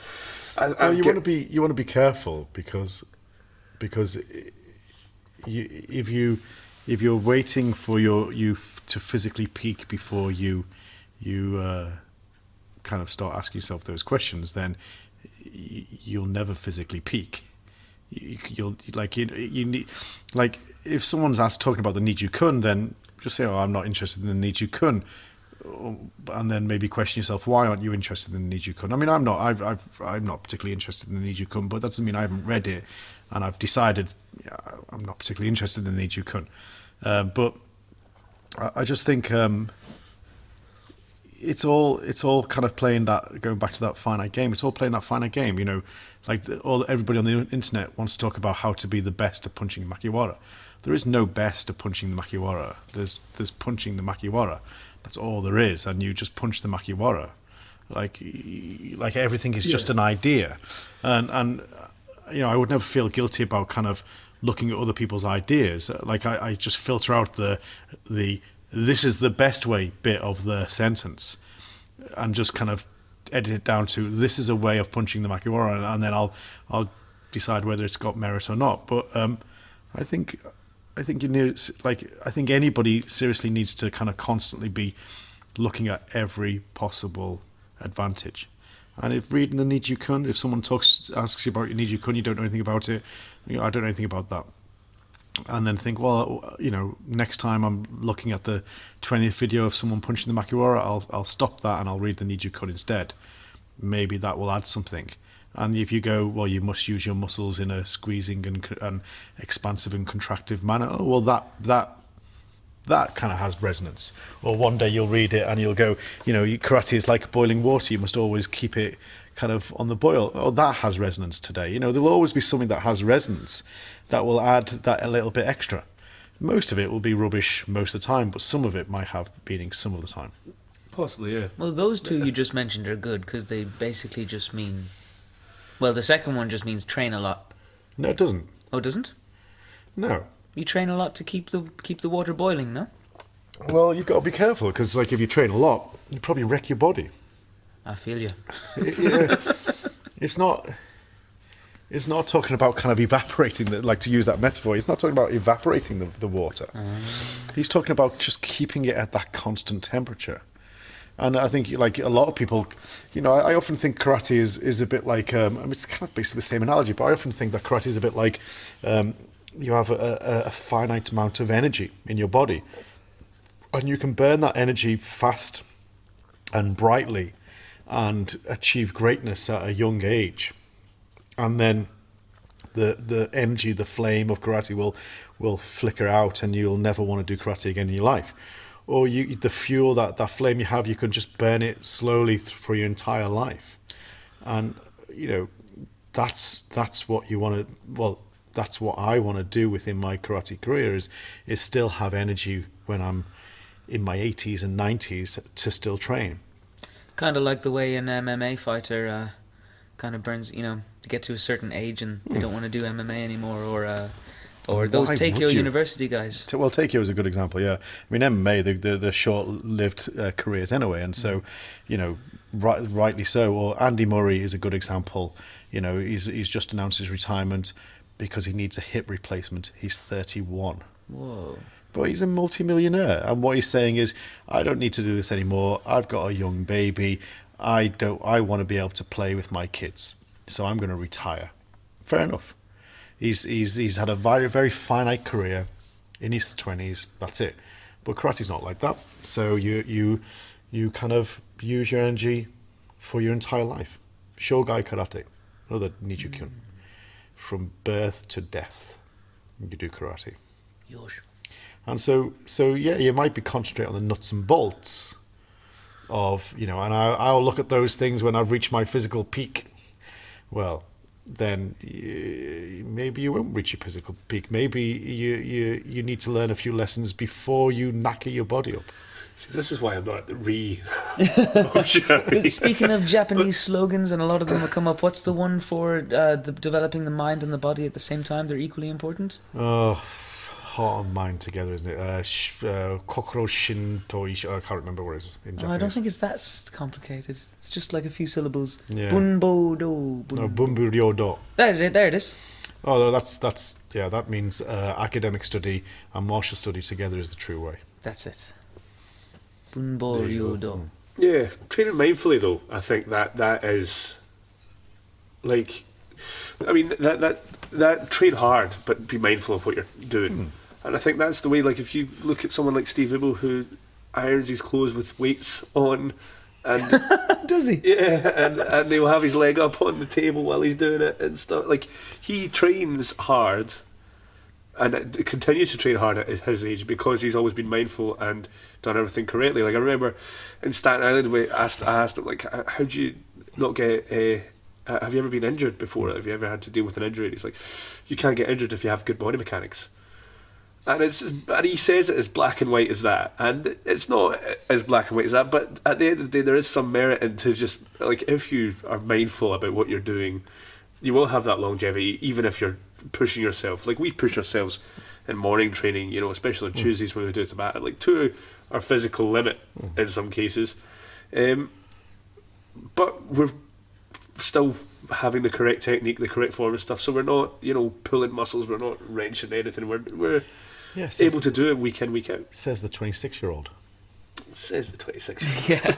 you want to be careful, because if you're waiting for you to physically peak before you kind of start asking yourself those questions, then you'll never physically peak. You need, like, if someone's talking about the Niju-kun, then just say, oh, I'm not interested in the Niju-kun, and then maybe question yourself, why aren't you interested in the Niju-kun? I mean, I'm not particularly interested in the Niju-kun, but that doesn't mean I haven't read it and I've decided I'm not particularly interested in the Niju-kun. But I just think it's all kind of playing that, going back to that finite game. It's all playing that finite game, you know. Like everybody on the internet wants to talk about how to be the best at punching makiwara. There is no best at punching the makiwara. There's punching the makiwara. That's all there is, and you just punch the makiwara. Like everything is just an idea, and you know, I would never feel guilty about kind of looking at other people's ideas. Like I just filter out the this is the best way bit of the sentence, and just kind of edit it down to this is a way of punching the makiwara, and then I'll decide whether it's got merit or not. But I think you need, like, I think anybody seriously needs to kind of constantly be looking at every possible advantage. And if reading the Niju-kun, if someone asks you about your Niju-kun, you don't know anything about it, you know, I don't know anything about that. And then think, well, you know, next time I'm looking at the 20th video of someone punching the makiwara, I'll stop that and I'll read the Niju-kun instead. Maybe that will add something. And if you go, well, you must use your muscles in a squeezing and expansive and contractive manner, oh, well, that kind of has resonance. Or one day you'll read it and you'll go, you know, karate is like boiling water. You must always keep it kind of on the boil. Oh, that has resonance today. You know, there'll always be something that has resonance that will add that a little bit extra. Most of it will be rubbish most of the time, but some of it might have meaning some of the time. Possibly, yeah. Well, those two you just mentioned are good, because they basically just mean... Well, the second one just means train a lot. No, it doesn't. Oh, it doesn't? No. You train a lot to keep the water boiling, no? Well, you've got to be careful, because like if you train a lot, you probably wreck your body. I feel you. It's not talking about kind of evaporating, like, to use that metaphor, he's not talking about evaporating the water. He's talking about just keeping it at that constant temperature. And I think, like, a lot of people, you know, I often think karate is a bit like, I mean, it's kind of basically the same analogy, but I often think that karate is a bit like you have a finite amount of energy in your body, and you can burn that energy fast and brightly and achieve greatness at a young age. And then the energy, the flame of karate will flicker out, and you'll never want to do karate again in your life. Or the fuel, that flame you have, you can just burn it slowly for your entire life. And, you know, that's what you want to, well, that's what I want to do within my karate career is still have energy when I'm in my 80s and 90s to still train. Kind of like the way an MMA fighter kind of burns, you know, to get to a certain age and they don't want to do MMA anymore, or those Teikyo University guys. Well, Teikyo is a good example, yeah. I mean, MMA, the short-lived careers anyway, and so, you know, rightly so. Or Andy Murray is a good example. You know, he's just announced his retirement, because he needs a hip replacement. He's 31. Whoa. But he's a multi-millionaire, and what he's saying is, I don't need to do this anymore. I've got a young baby. I want to be able to play with my kids, so I'm going to retire. Fair enough. He's had a very, very finite career in his 20s. That's it. But karate's not like that. So you kind of use your energy for your entire life. Shogai karate, another Nichikyun. From birth to death, you do karate. Yosh. And so yeah, you might be concentrating on the nuts and bolts of, and I'll look at those things when I've reached my physical peak. Well, then maybe you won't reach your physical peak. Maybe you need to learn a few lessons before you knacker your body up. See, this is why I'm not at the of Shu-Ha-Ri. Speaking of Japanese slogans, and a lot of them will come up, what's the one for developing the mind and the body at the same time? They're equally important? Oh, heart and mind together, isn't it? Kokoro Shinto Ishi. I can't remember what it is in Japanese. I don't think it's that complicated. It's just like a few syllables. Yeah. Bunbo do. No, Bumbu Ryodo. There it is. Oh, no, that means academic study and martial study together is the true way. That's it. Bunbo Ryodo. Yeah, training mindfully though, I think that is like, I mean that train hard, but be mindful of what you're doing. And I think that's the way. Like if you look at someone like Steve Ibble who irons his clothes with weights on, and Does he? yeah, and he'll have his leg up on the table while he's doing it and stuff. Like he trains hard. And continues to train hard at his age because he's always been mindful and done everything correctly. Like I remember in Staten Island, I asked him like, "How do you not get? Have you ever been injured before? Have you ever had to deal with an injury?" And he's like, "You can't get injured if you have good body mechanics." And he says it as black and white as that, and it's not as black and white as that. But at the end of the day, there is some merit into just like if you are mindful about what you're doing, you will have that longevity, even if you're pushing yourself. Like we push ourselves in morning training, especially on Tuesdays when we do Tabata, like to our physical limit in some cases. But we're still having the correct technique, the correct form and stuff. So we're not, pulling muscles. We're not wrenching anything. We're able to do it week in, week out. Says the 26-year-old. Says the 26-year-old. Yeah.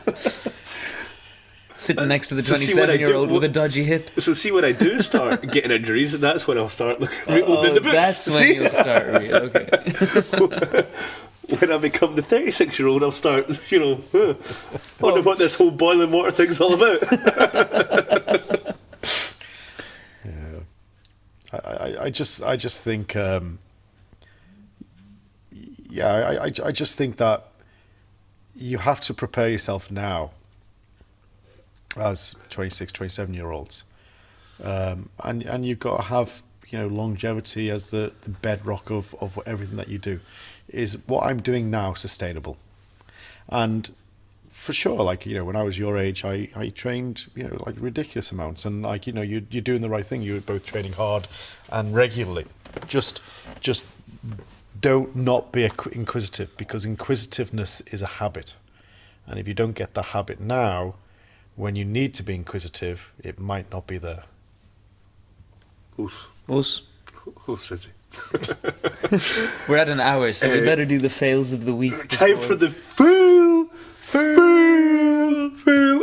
Sitting next to the So see what I do- 27-year-old with a dodgy hip. So see when I do start getting injuries, that's when I'll start reloading the books. That's when See? you'll start. Okay. When I become the 36-year-old, I'll start, wonder what this whole boiling water thing's all about. I just think, I just think that you have to prepare yourself now as 26, 27-year-olds. And you've got to have, longevity as the bedrock of everything that you do. Is what I'm doing now sustainable? And for sure, when I was your age, I trained, ridiculous amounts. And you're doing the right thing. You're both training hard and regularly. Just don't not be inquisitive, because inquisitiveness is a habit. And if you don't get the habit now, when you need to be inquisitive, it might not be there. Us. Sensei. We're at an hour, so we better do the fails of the week. Time for the fail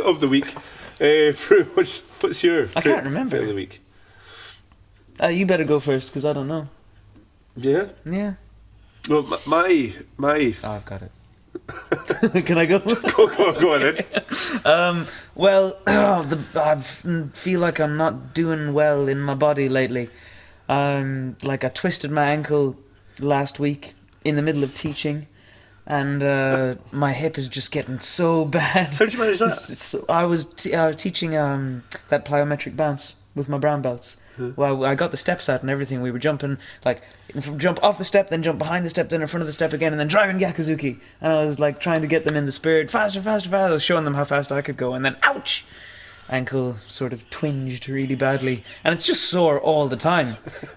of the week. What's your I can't remember. fail of the week? You better go first, because I don't know. Yeah? Yeah. Well, my Oh, I've got it. Can I go? go on then. Well, I feel like I'm not doing well in my body lately. Like I twisted my ankle last week in the middle of teaching, and my hip is just getting so bad. How did you manage that? I was teaching that plyometric bounce with my brown belts. Well, I got the steps out and everything. We were jumping, jump off the step, then jump behind the step, then in front of the step again, and then driving Gyakuzuki. And I was trying to get them in the spirit, faster. I was showing them how fast I could go, and then ouch! Ankle sort of twinged really badly, and it's just sore all the time.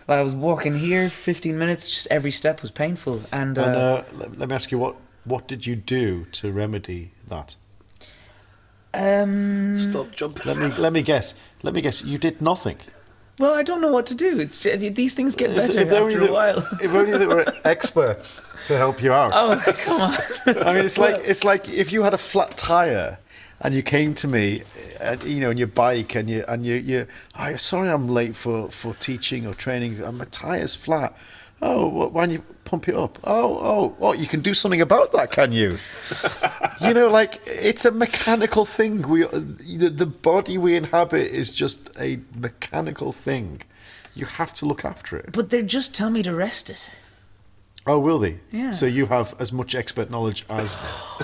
I was walking here 15 minutes, just every step was painful. And let me ask you, what did you do to remedy that? Stop jumping. Let me guess. You did nothing. Well, I don't know what to do. These things get better If only after a while. If only there were experts to help you out. Oh, come on. I mean, it's like if you had a flat tire and you came to me, on your bike, and you, sorry, I'm late for teaching or training. My tire's flat. Oh, why don't you pump it up? Oh, you can do something about that, can you? It's a mechanical thing. The body we inhabit is just a mechanical thing. You have to look after it. But they just tell me to rest it. Oh, will they? Yeah. So you have as much expert knowledge as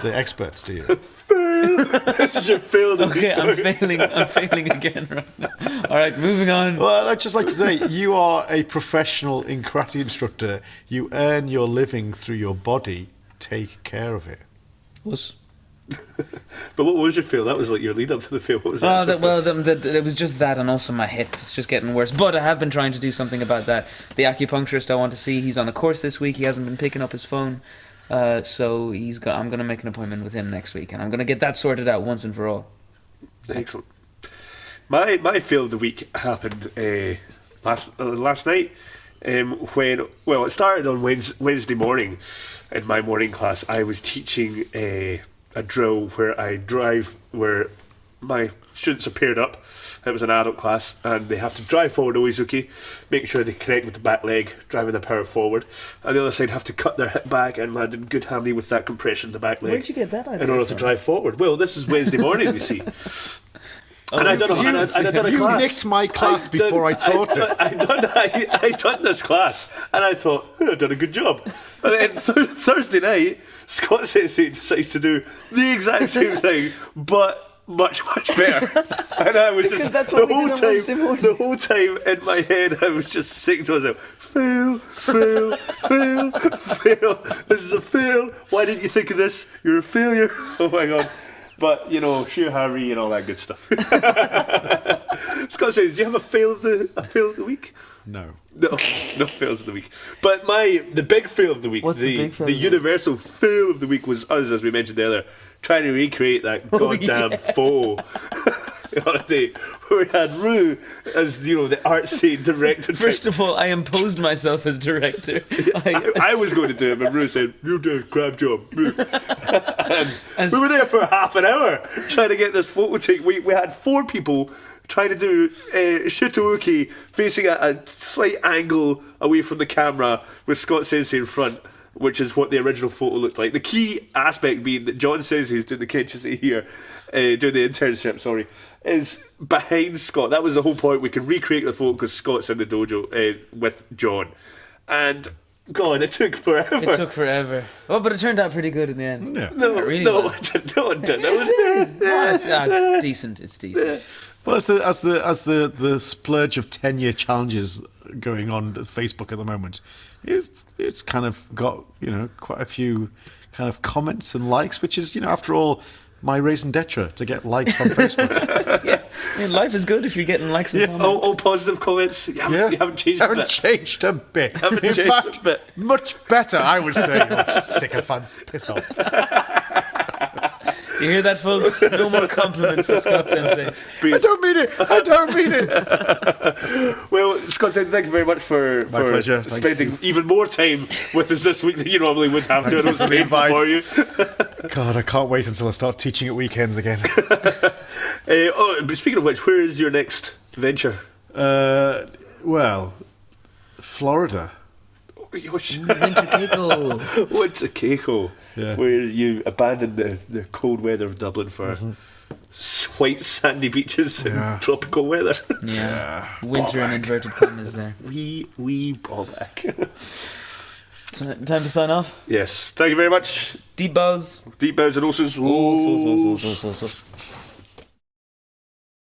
the experts, do you? This is your failed. Okay, I'm failing again right now. All right, moving on. Well, I'd just like to say, you are a professional in karate instructor. You earn your living through your body. Take care of it. But what was your fail? That was like your lead up to the fail. What was that? It was just that, and also my hip. It's just getting worse. But I have been trying to do something about that. The acupuncturist I want to see, he's on a course this week. He hasn't been picking up his phone. So I'm going to make an appointment with him next week, and I'm going to get that sorted out once and for all. Excellent. My fail of the week happened last night. It started on Wednesday morning. In my morning class, I was teaching a drill where my students are paired up. It was an adult class, and they have to drive forward Oizuki, make sure they connect with the back leg, driving the power forward. And the other side have to cut their hip back and land in good harmony with that compression of the back leg. Where'd you get that idea in order from? to drive forward? Well, this is Wednesday morning, you see. And I done a You class. nicked my class before I taught it. I done this class, and I thought, I've done a good job. And then Thursday night, Scott Sensei decides to do the exact same thing, but much better. And I was just that's what we did on Wednesday morning. the whole time in my head, I was just saying to myself, fail. This is a fail. Why didn't you think of this? You're a failure. Oh my god. But, Shu-Ha-Ri and all that good stuff. Scott says, do you have a fail of the week? No. No fails of the week. But the big fail of the week, What's the big fail the of the universal fail of the week was us, as we mentioned earlier, trying to recreate that goddamn faux on a day where we had Rue as, the artsy director. First of all, I imposed myself as director. I was going to do it, but Rue said, you do a crap job. And we were there for half an hour trying to get this photo take. We had 4 people trying to do Shitouki facing at a slight angle away from the camera with Scott Sensei in front, which is what the original photo looked like. The key aspect being that John Sensei, who's doing the Kenshusei here, doing the internship, is behind Scott. That was the whole point. We can recreate the photo because Scott's in the dojo with John. And God, it took forever. It took forever. Oh, but it turned out pretty good in the end. Yeah. No, it didn't. It's decent. It's decent. Well, as the splurge of 10-year challenges going on at Facebook at the moment, it's kind of got quite a few kind of comments and likes, which is after all my raison d'etre to get likes on Facebook. Yeah, I mean, life is good if you're getting likes and comments. All positive comments. You haven't changed a bit. Changed a bit. In fact, much better, I would say. Sycophants, piss off. You hear that, folks? No more compliments for Scott Sensei. I don't mean it. Well, Scott Sensei, thank you very much for pleasure. spending even more time with us this week than you normally would have to. It was painful for you. God, I can't wait until I start teaching at weekends again. But speaking of which, where is your next venture? Well, Florida. Winter Keiko. Winter Keiko. Yeah. Where you abandoned the cold weather of Dublin for white sandy beaches and tropical weather. Yeah. Winter in inverted commas there. Wee ballback. Time to sign off? Yes. Thank you very much. Deep bows. Deep bows and also. Oh.